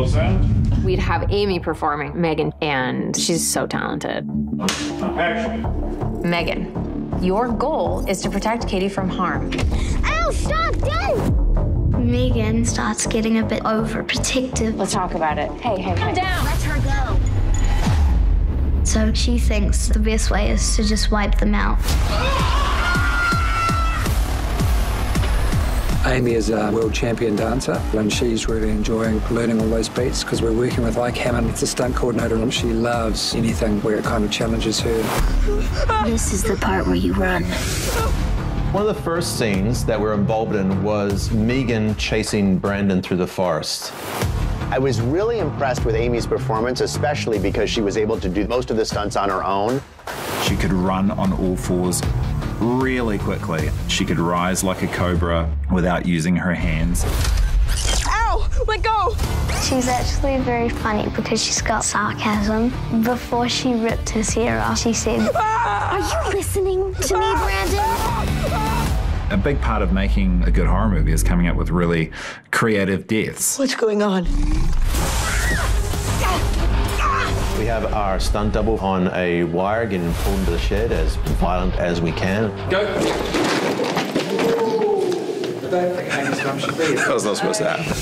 Roll sound. We'd have Amy performing M3GAN, and she's so talented. Action. M3GAN, your goal is to protect Katie from harm. Ow, stop, don't! M3GAN starts getting a bit overprotective. Let's talk about it. Hey, Calm down. Let her go. So she thinks the best way is to just wipe them out. Amy is a world champion dancer, and she's really enjoying learning all those beats because we're working with Ike Hammond. It's a stunt coordinator, and she loves anything where it kind of challenges her. This is the part where you run. One of the first scenes that we're involved in was M3GAN chasing Brandon through the forest. I was really impressed with Amy's performance, especially because she was able to do most of the stunts on her own. She could run on all fours really quickly. She could rise like a cobra without using her hands. Ow! Let go! She's actually very funny because she's got sarcasm. Before she ripped his hair off, she said, "Are you listening to me, Brandon?" A big part of making a good horror movie is coming up with really creative deaths. What's going on? We have our stunt double on a wire getting pulled into the shed as violent as we can. Go! That was not supposed to happen.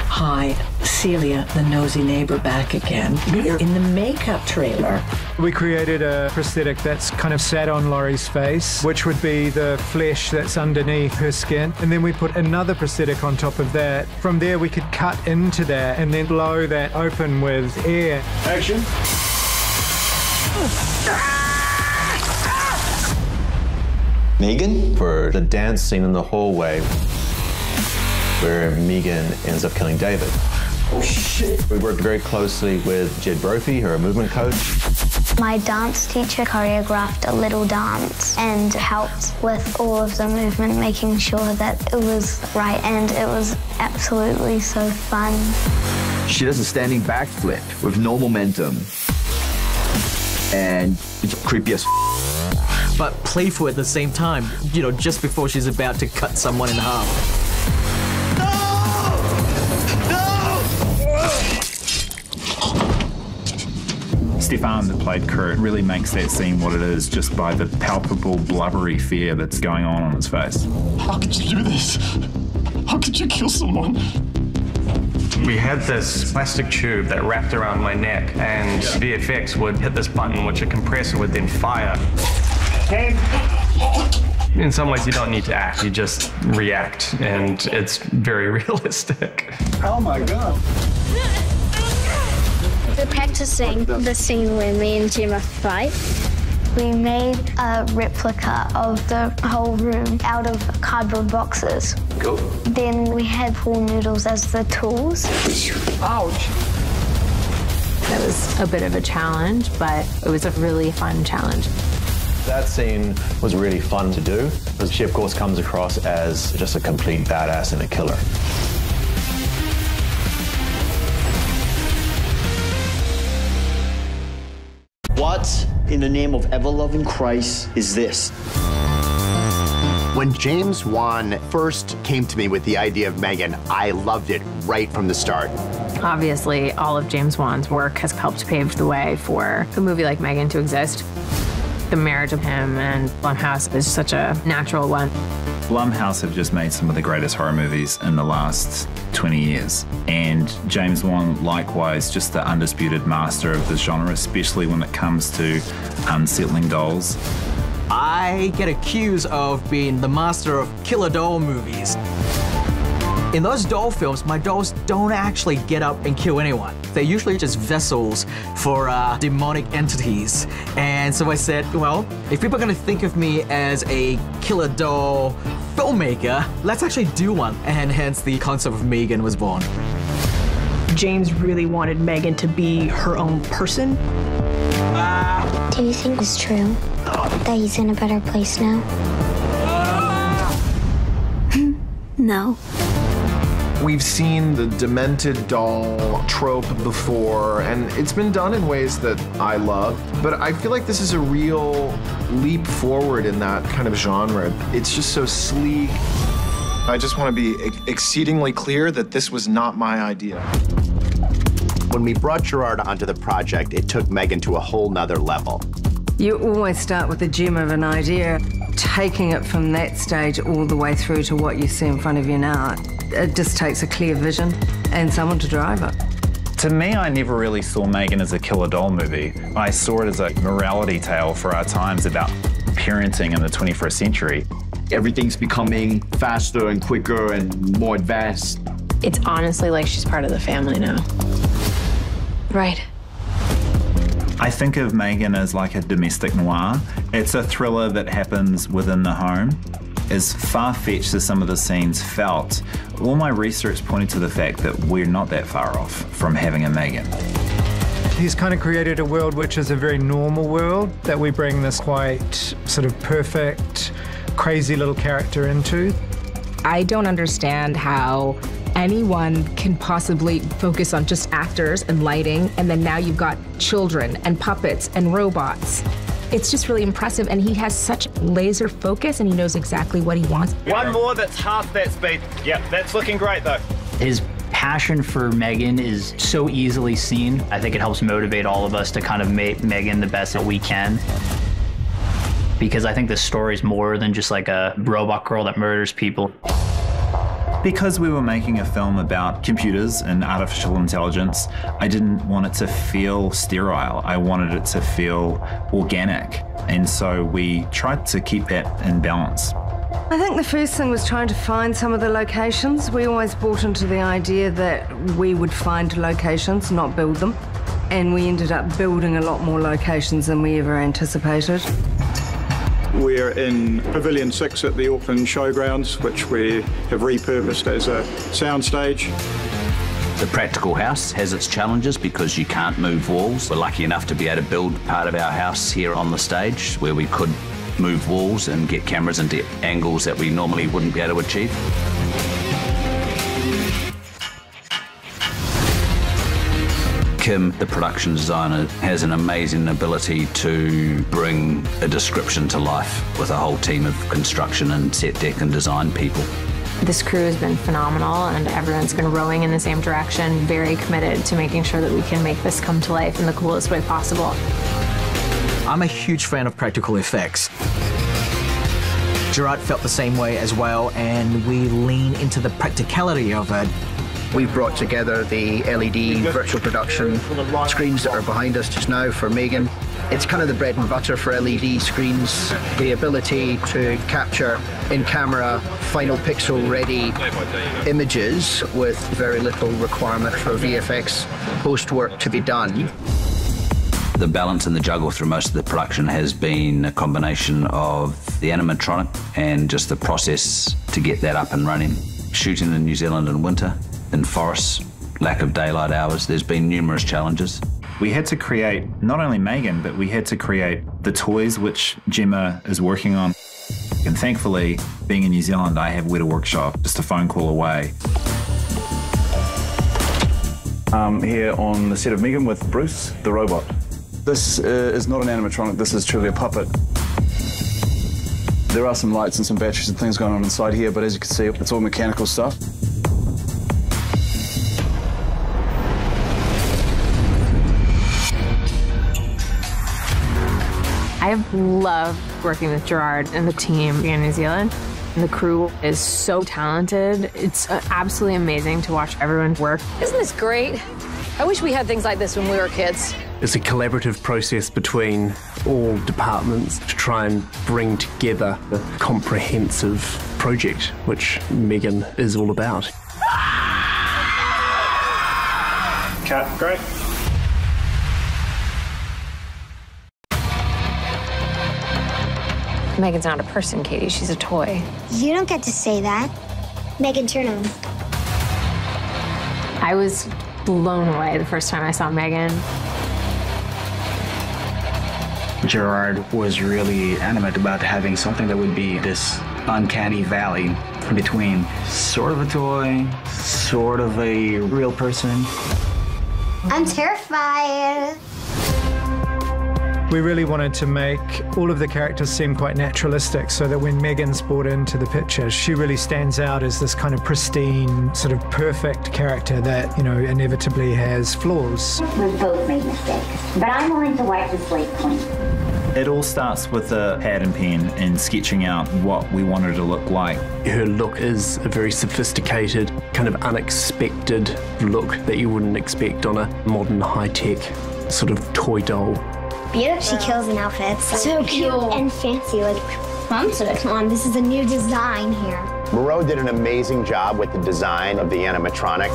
Hi, Celia, the nosy neighbor, back again. We're in the makeup trailer. We created a prosthetic that's kind of sat on Laurie's face, which would be the flesh that's underneath her skin. And then we put another prosthetic on top of that. From there, we could cut into that and then blow that open with air. Action. M3GAN for the dance scene in the hallway where M3GAN ends up killing David. Oh, shit. We worked very closely with Jed Brophy, her movement coach. My dance teacher choreographed a little dance and helped with all of the movement, making sure that it was right, and it was absolutely so fun. She does a standing backflip with no momentum, and it's creepy as but playful at the same time, you know, just before she's about to cut someone in half. Stefan, that played Kurt, really makes that scene what it is just by the palpable, blubbery fear that's going on his face. How could you do this? How could you kill someone? We had this plastic tube that wrapped around my neck, and VFX would hit this button, which a compressor would then fire. In some ways, you don't need to act, you just react, and it's very realistic. Oh my God. We're practicing the scene where me and Gemma fight. We made a replica of the whole room out of cardboard boxes. Cool. Then we had pool noodles as the tools. Ouch. That was a bit of a challenge, but it was a really fun challenge. That scene was really fun to do, because she, of course, comes across as just a complete badass and a killer. What in the name of ever-loving Christ is this? When James Wan first came to me with the idea of M3GAN, I loved it right from the start. Obviously, all of James Wan's work has helped pave the way for a movie like M3GAN to exist. The marriage of him and Blumhouse is such a natural one. Blumhouse have just made some of the greatest horror movies in the last 20 years. And James Wan, likewise, just the undisputed master of the genre, especially when it comes to unsettling dolls. I get accused of being the master of killer doll movies. In those doll films, my dolls don't actually get up and kill anyone. They're usually just vessels for demonic entities. And so I said, well, if people are gonna think of me as a killer doll filmmaker, let's actually do one. And hence the concept of M3GAN was born. James really wanted M3GAN to be her own person. Do you think it's true that he's in a better place now? No. We've seen the demented doll trope before, and it's been done in ways that I love, but I feel like this is a real leap forward in that kind of genre. It's just so sleek. I just want to be exceedingly clear that this was not my idea. When we brought Gerard onto the project, it took M3GAN to a whole nother level. You always start with the gem of an idea, taking it from that stage all the way through to what you see in front of you now. It just takes a clear vision and someone to drive it. To me, I never really saw M3GAN as a killer doll movie. I saw it as a morality tale for our times about parenting in the 21st century. Everything's becoming faster and quicker and more advanced. It's honestly like she's part of the family now. Right. I think of M3GAN as like a domestic noir. It's a thriller that happens within the home. As far-fetched as some of the scenes felt, all my research pointed to the fact that we're not that far off from having a M3GAN. He's kind of created a world which is a very normal world that we bring this quite sort of perfect, crazy little character into. I don't understand how anyone can possibly focus on just actors and lighting, and then now you've got children and puppets and robots. It's just really impressive, and he has such laser focus, and he knows exactly what he wants. One more that's half that speed. Yep, that's looking great though. His passion for M3GAN is so easily seen. I think it helps motivate all of us to kind of make M3GAN the best that we can. Because I think the story's more than just like a robot girl that murders people. Because we were making a film about computers and artificial intelligence, I didn't want it to feel sterile. I wanted it to feel organic. And so we tried to keep that in balance. I think the first thing was trying to find some of the locations. We always bought into the idea that we would find locations, not build them. And we ended up building a lot more locations than we ever anticipated. We're in Pavilion 6 at the Auckland Showgrounds, which we have repurposed as a soundstage. The practical house has its challenges because you can't move walls. We're lucky enough to be able to build part of our house here on the stage where we could move walls and get cameras into angles that we normally wouldn't be able to achieve. Kim, the production designer, has an amazing ability to bring a description to life with a whole team of construction and set deck and design people. This crew has been phenomenal, and everyone's been rowing in the same direction, very committed to making sure that we can make this come to life in the coolest way possible. I'm a huge fan of practical effects. Gerard felt the same way as well, and we lean into the practicality of it. We've brought together the LED virtual production screens that are behind us just now for M3GAN. It's kind of the bread and butter for LED screens. The ability to capture in-camera, final pixel-ready images with very little requirement for VFX post-work to be done. The balance and the juggle through most of the production has been a combination of the animatronic and just the process to get that up and running. Shooting in New Zealand in winter, in forests, lack of daylight hours, there's been numerous challenges. We had to create not only M3GAN, but we had to create the toys which Gemma is working on. And thankfully, being in New Zealand, I have Weta Workshop just a phone call away. I'm here on the set of M3GAN with Bruce, the robot. This is not an animatronic, this is truly a puppet. There are some lights and some batteries and things going on inside here, but as you can see, it's all mechanical stuff. I have loved working with Gerard and the team in New Zealand. And the crew is so talented. It's absolutely amazing to watch everyone work. Isn't this great? I wish we had things like this when we were kids. It's a collaborative process between all departments to try and bring together a comprehensive project, which M3GAN is all about. Cut, great. M3GAN's not a person, Katie. She's a toy. You don't get to say that. M3GAN, turn on. I was blown away the first time I saw M3GAN. Gerard was really animate about having something that would be this uncanny valley between sort of a toy, sort of a real person. I'm terrified. We really wanted to make all of the characters seem quite naturalistic so that when M3GAN's brought into the picture, she really stands out as this kind of pristine, sort of perfect character that, you know, inevitably has flaws. We've both made mistakes, but I'm willing to wipe the slate clean. It all starts with a pad and pen and sketching out what we want her to look like. Her look is a very sophisticated, kind of unexpected look that you wouldn't expect on a modern high-tech sort of toy doll. She kills in outfits. So cute and fancy. Like, Mom said, come on, this is a new design here. Moreau did an amazing job with the design of the animatronic.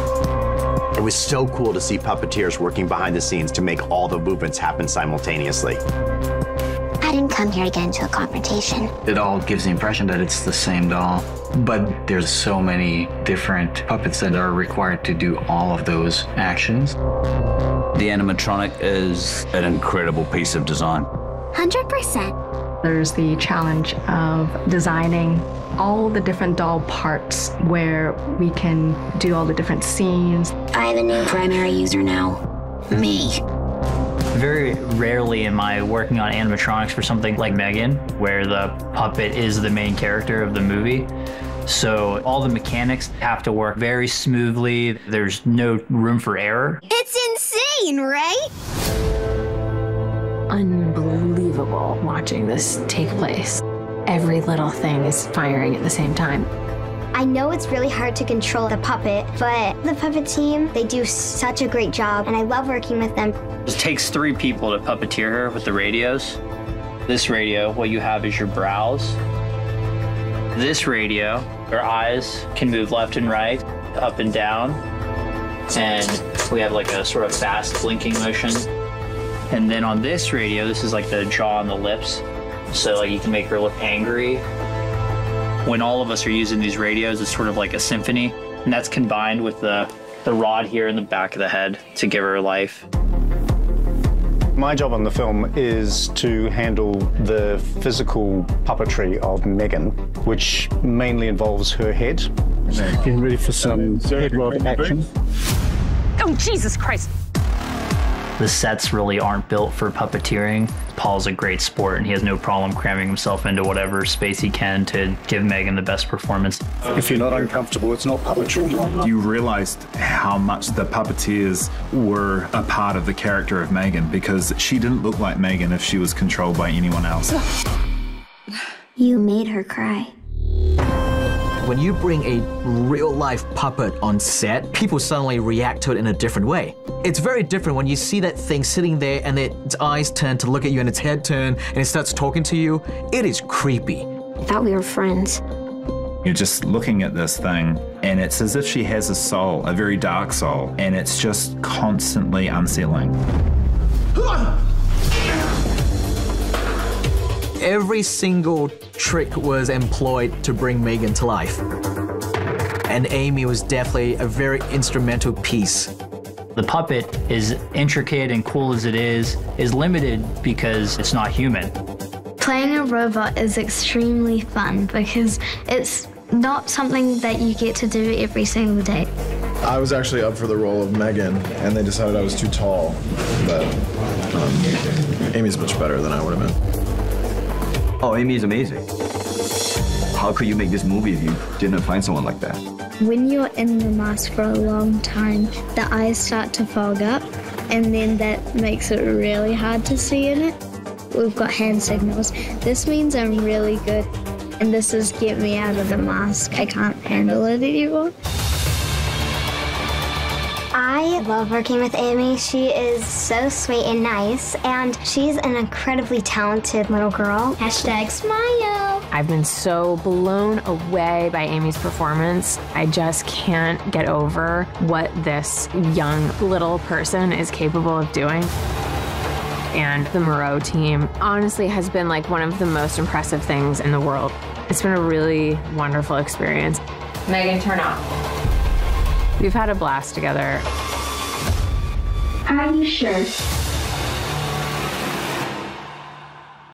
It was so cool to see puppeteers working behind the scenes to make all the movements happen simultaneously. I didn't come here to get into a confrontation. It all gives the impression that it's the same doll, but there's so many different puppets that are required to do all of those actions. The animatronic is an incredible piece of design. 100%. There's the challenge of designing all the different doll parts where we can do all the different scenes. I have a new primary user now. Me. Very rarely am I working on animatronics for something like M3GAN, where the puppet is the main character of the movie. So all the mechanics have to work very smoothly. There's no room for error. It's insane, right? Unbelievable watching this take place. Every little thing is firing at the same time. I know it's really hard to control the puppet, but the puppet team, they do such a great job, and I love working with them. It takes 3 people to puppeteer her with the radios. This radio, what you have is your brows. This radio, her eyes can move left and right, up and down. And we have like a sort of fast blinking motion. And then on this radio, this is like the jaw and the lips. So like you can make her look angry. When all of us are using these radios, it's sort of like a symphony. And that's combined with the rod here in the back of the head to give her life. My job on the film is to handle the physical puppetry of M3GAN, which mainly involves her head. Getting ready for some head rod action. Oh, Jesus Christ. The sets really aren't built for puppeteering. Paul's a great sport and he has no problem cramming himself into whatever space he can to give M3GAN the best performance. If you're not uncomfortable, it's not puppetry. You realized how much the puppeteers were a part of the character of M3GAN because she didn't look like M3GAN if she was controlled by anyone else. You made her cry. When you bring a real-life puppet on set, people suddenly react to it in a different way. It's very different when you see that thing sitting there and its eyes turn to look at you and its head turn and it starts talking to you. It is creepy. I thought we were friends. You're just looking at this thing and it's as if she has a soul, a very dark soul, and it's just constantly unsettling. Every single trick was employed to bring M3GAN to life. And Amy was definitely a very instrumental piece. The puppet, as intricate and cool as it is limited because it's not human. Playing a robot is extremely fun because it's not something that you get to do every single day. I was actually up for the role of M3GAN, and they decided I was too tall, but Amy's much better than I would have been. Oh, Amy is amazing. How could you make this movie if you didn't find someone like that? When you're in the mask for a long time, the eyes start to fog up, and then that makes it really hard to see in it. We've got hand signals. This means I'm really good, and this is get me out of the mask. I can't handle it anymore. I love working with Amy. She is so sweet and nice, and she's an incredibly talented little girl. #smile. I've been so blown away by Amy's performance. I just can't get over what this young little person is capable of doing. And the Moreau team honestly has been like one of the most impressive things in the world. It's been a really wonderful experience. M3GAN, turn off. We've had a blast together. Are you sure?